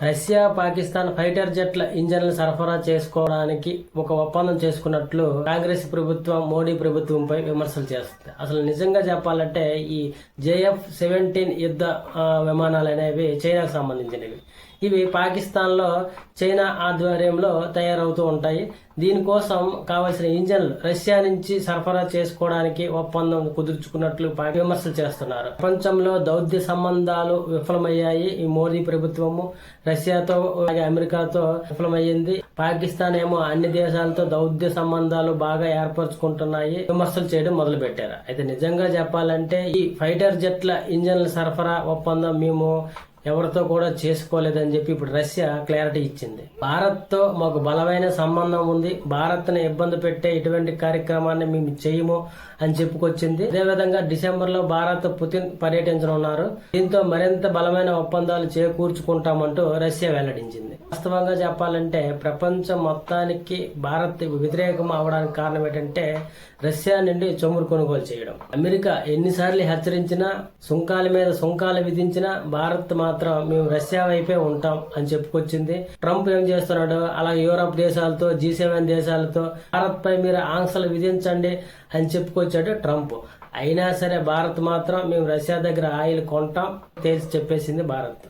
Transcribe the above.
Russia Pakistan fighter జెట్ల ఇంజన్లు సరఫరా చేసుకోవడానికి ఒక ఒప్పందం చేసుకున్నట్లు కాంగ్రెస్ ప్రభుత్వం మోడీ ప్రభుత్వంపై విమర్శలు చేస్తుంది. అసలు నిజంగా చెప్పాలంటే ఈ JF-17 యుద్ధ విమానాలు అనేవి చైనాకు సంబంధించినవి. ఇవి పాకిస్తాన్ లో చైనా ఆధ్వర్యంలో తయారవుతూ ఉంటాయి. దీనికోసం కావలసిన ఇంజన్లు రష్యా నుంచి సరఫరా చేసుకోవడానికి ఒప్పందం కుదుర్చుకున్నట్లు విమర్శలు చేస్తున్నారు. ప్రపంచంలో దౌత్య సంబంధాలు విఫలమయ్యాయి. ఈ మోదీ ప్రభుత్వము రష్యాతో అలాగే అమెరికాతో విఫలమయ్యింది. పాకిస్తాన్ ఏమో అన్ని దేశాలతో దౌత్య సంబంధాలు బాగా ఏర్పరచుకుంటున్నాయి విమర్శలు చేయడం మొదలు పెట్టారు. అయితే నిజంగా చెప్పాలంటే ఈ ఫైటర్ జెట్ల ఇంజన్ల సరఫరా ఒప్పందం మేము ఎవరితో కూడా చేసుకోలేదని చెప్పి ఇప్పుడు రష్యా క్లారిటీ ఇచ్చింది. భారత్ తో మాకు బలమైన సంబంధం ఉంది, భారత్ ని ఇబ్బంది పెట్టే ఇటువంటి కార్యక్రమాన్ని మేము చేయము అని చెప్పుకొచ్చింది. అదేవిధంగా డిసెంబర్ లో భారత్ పుతిన్ పర్యటించనున్నారు. దీంతో మరింత బలమైన ఒప్పందాలు చేకూర్చుకుంటామంటూ రష్యా వెల్లడించింది. వాస్తవంగా చెప్పాలంటే ప్రపంచం మొత్తానికి భారత్ వ్యతిరేకం అవడానికి కారణం ఏంటంటే రష్యా నుండి చమురు కొనుగోలు చేయడం. అమెరికా ఎన్నిసార్లు హెచ్చరించినా సుంకాల మీద సుంకాలు విధించినా భారత్ మాత్రం మేము రష్యా వైపే ఉంటాం అని చెప్పుకొచ్చింది. ట్రంప్ ఏం చేస్తున్నాడు, అలాగే యూరప్ దేశాలతో G7 దేశాలతో భారత్ పై మీరు ఆంక్షలు విధించండి అని చెప్పుకొచ్చాడు ట్రంప్. అయినా సరే భారత్ మాత్రం మేము రష్యా దగ్గర ఆయిల్ కొంటాం తేల్చి చెప్పేసింది భారత్.